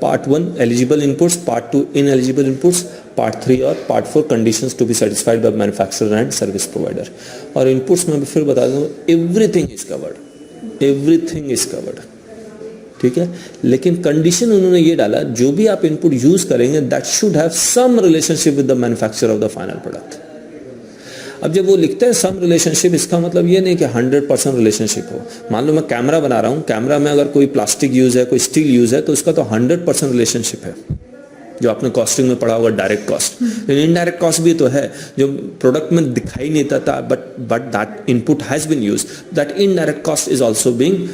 Part 1 eligible inputs, part 2 ineligible inputs, part 3 और part 4 conditions to be satisfied by manufacturer and service provider. और inputs में फिर बता दूं, everything is covered, everything is covered, ठीक है। लेकिन कंडीशन उन्होंने ये डाला, जो भी आप इनपुट यूज करेंगे that should have some relationship with the manufacturer of the final product. अब जब वो लिखते हैं सम रिलेशनशिप, इसका मतलब ये नहीं कि 100% रिलेशनशिप हो। मान लो मैं कैमरा बना रहा हूँ, कैमरा में अगर कोई प्लास्टिक यूज है, कोई स्टील यूज है, तो उसका तो 100% रिलेशनशिप है, जो आपने कॉस्टिंग में पढ़ा होगा डायरेक्ट कॉस्ट। लेकिन इनडायरेक्ट कॉस्ट भी तो है, जो प्रोडक्ट में दिखाई नहीं देता, but that input has been used, that indirect cost is also being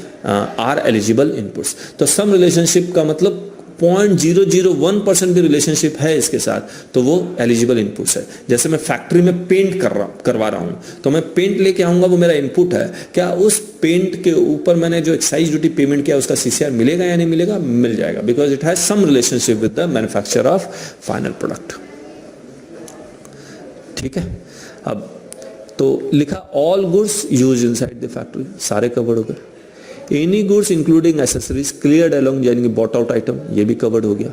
are eligible inputs. तो सम रिलेशनशिप का मतलब 0.001% भी रिलेशनशिप है इसके साथ, तो वो एलिजिबल इनपुट्स है। जैसे मैं फैक्ट्री में पेंट करवा रहा हूं, तो मैं पेंट लेके आऊंगा, वो मेरा इनपुट है। क्या उस पेंट के ऊपर मैंने जो एक्साइज ड्यूटी पेमेंट किया उसका सीसीआर मिलेगा या नहीं मिलेगा? मिल जाएगा, because it has some relationship with the manufacturer of final product, ठीक है। अब तो लिखा all goods use inside the factory, सारे कवर्ड हो गए। Any goods including accessories cleared along, यानी कि बॉट आउट आइटम, ये भी कवर्ड हो गया।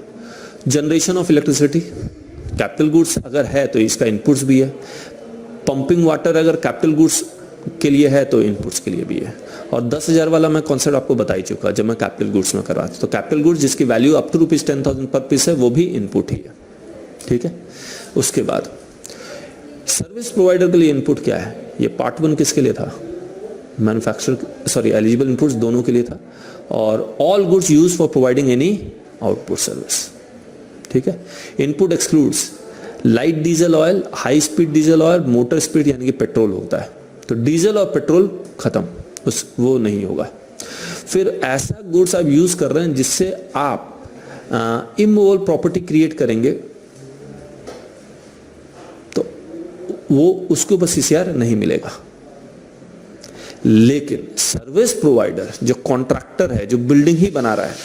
Generation of electricity, capital goods अगर है तो इसका इनपुट्स भी है। पंपिंग वाटर अगर कैपिटल गुड्स के लिए है तो इनपुट्स के लिए भी है। और 10,000 वाला मैं कॉन्सेप्ट आपको बता ही चुका जब मैं कैपिटल गुड्स में करवा, तो कैपिटल गुड्स जिसकी वैल्यू अप टू ₹10,000 पर पीस है, वो भी इनपुट ही है, ठीक है। उसके बाद सर्विस प्रोवाइडर के लिए इनपुट क्या है? ये पार्ट 1 किसके लिए था? एलिजिबल इनपुट्स दोनों के लिए था। और all goods use for providing any output service, ठीक है। Input excludes light diesel oil, high speed diesel oil, motor speed यानी कि पेट्रोल होता है, तो डीजल और पेट्रोल खत्म, वो नहीं होगा। फिर ऐसा गुड्स आप यूज कर रहे हैं जिससे आप इमूवेबल प्रॉपर्टी क्रिएट करेंगे, तो वो उसके ऊपर सीसीआर नहीं मिलेगा। लेकिन सर्विस प्रोवाइडर जो कॉन्ट्रैक्टर है, जो बिल्डिंग ही बना रहा है,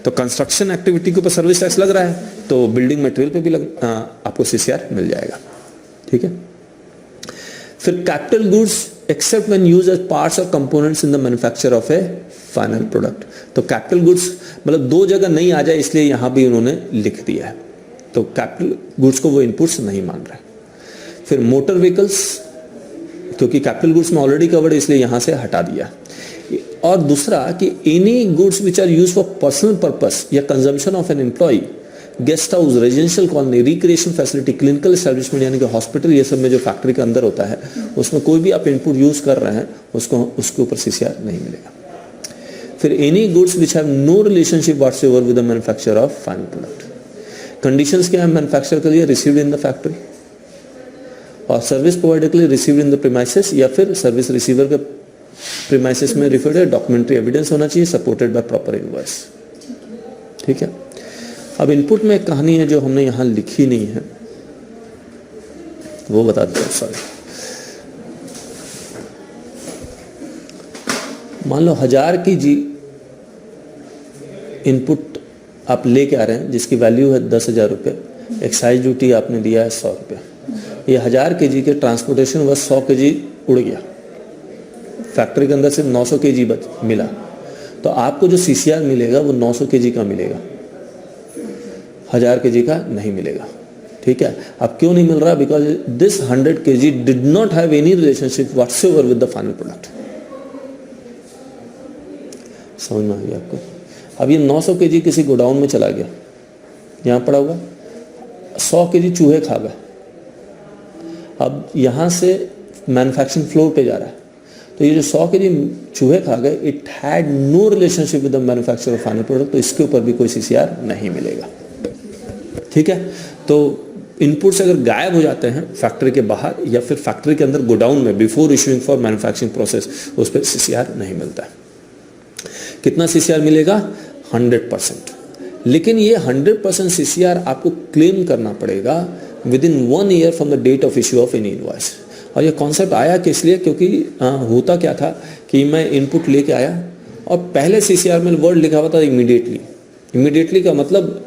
तो कंस्ट्रक्शन एक्टिविटी के ऊपर सर्विस टैक्स लग रहा है, तो बिल्डिंग मटेरियल पे भी आपको सीसीआर मिल जाएगा, ठीक है। फिर capital goods except when used as parts और components in the manufacture of a final product, तो कैपिटल गुड्स मतलब दो जगह नहीं आ जाए, इसलिए यहां भी उन्होंने लिख दिया है, तो कैपिटल गुड्स को वो इनपुट्स नहीं मान रहे। फिर मोटर व्हीकल्स, क्योंकि कैपिटल गुड्स में ऑलरेडी कवर्ड है, इसलिए यहां से हटा दिया। और दूसरा कि any goods which are used for personal purpose या consumption of an employee, guest house, residential colony, recreation facility, clinical establishment यानी कि हॉस्पिटल, ये सब में जो फैक्ट्री के अंदर होता है, उसमें कोई भी आप इनपुट यूज कर रहे हैं, उसके ऊपर सीसीआर नहीं मिलेगा। फिर any goods which have no relationship whatsoever with the manufacturer of final product. Conditions क्या है मैन्युफैक्चरर के लिए? रिसीव्ड इन द फैक्ट्री, और सर्विस प्रोवाइडर के लिए रिसीव्ड इन द प्रीमाइसेस, या फिर सर्विस रिसीवर के प्रीमाइसेस में रिफर्ड है, डॉक्यूमेंट्री एविडेंस होना चाहिए, सपोर्टेड बाय प्रॉपर इनवॉइस, ठीक है। अब इनपुट में एक कहानी है जो हमने यहां लिखी नहीं है, वो बता देता हूं। सॉरी, मान लो 1000 की जी इनपुट आप लेके आ रहे हैं, जिसकी वैल्यू है 10,000 रुपये, एक्साइज ड्यूटी आपने दिया है 100 रुपये, ये 1000 kg के ट्रांसपोर्टेशन बस 100 kg उड़ गया, फैक्ट्री के अंदर सिर्फ 900 kg बच मिला, तो आपको जो सीसीआर मिलेगा वो 900 kg का मिलेगा, 1000 kg का नहीं मिलेगा, ठीक है। अब क्यों नहीं मिल रहा? Because this 100 kg did not have any relationship whatsoever with the final product. समझ में आ गया आपको? अब ये 900 kg किसी गोडाउन में चला गया, यहां पड़ा हुआ, 100 kg चूहे खा गए, अब यहां से मैन्युफैक्चरिंग फ्लोर पे जा रहा है, तो ये जो 100 kg चूहे खा गए, it had no relationship with the manufacturer of final product, तो इसके ऊपर भी कोई सीसीआर नहीं मिलेगा, ठीक है। तो इनपुट्स अगर गायब हो जाते हैं फैक्ट्री के बाहर या फिर फैक्ट्री के अंदर गोडाउन में before issuing for manufacturing process, उस पर सीसीआर नहीं मिलता है। कितना सीसीआर मिलेगा? 100%। लेकिन ये 100% सीसीआर आपको क्लेम करना पड़ेगा within 1 year from the date of issue of any invoice. और ये कॉन्सेप्ट आया किस लिए? क्योंकि होता क्या था कि मैं इनपुट लेके आया और पहले सीसीआर में वर्ड लिखा हुआ था इमीडिएटली। इमीडिएटली का मतलब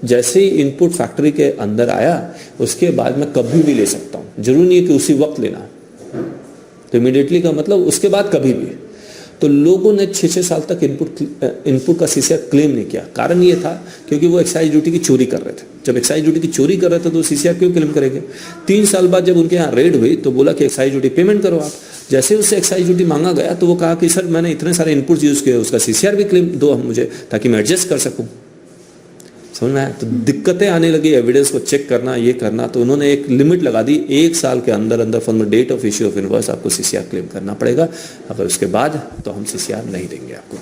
जैसे ही इनपुट फैक्ट्री के अंदर आया उसके बाद मैं कभी भी ले सकता हूँ, जरूरी नहीं है कि उसी वक्त लेना। तो इमीडिएटली का मतलब उसके बाद कभी भी। तो लोगों ने 6-6 साल तक इनपुट का सीसीआर क्लेम नहीं किया। कारण ये था क्योंकि वो एक्साइज ड्यूटी की चोरी कर रहे थे। जब एक्साइज ड्यूटी की चोरी कर रहे थे तो सीसीआर क्यों क्लेम करेंगे? 3 साल बाद जब उनके यहाँ रेड हुई तो बोला कि एक्साइज ड्यूटी पेमेंट करो आप। जैसे उससे एक्साइज ड्यूटी मांगा गया तो वो कहा कि सर मैंने इतने सारे इनपुट्स यूज किए, उसका सीसीआर भी क्लेम दो मुझे, ताकि मैं एडजस्ट कर सकूं। समझ में आया? तो दिक्कतें आने लगी एविडेंस को चेक करना, ये करना। तो उन्होंने एक लिमिट लगा दी, 1 साल के अंदर अंदर from the date of issue of invoice आपको सीसीआर क्लेम करना पड़ेगा। अगर उसके बाद तो हम सीसीआर नहीं देंगे आपको।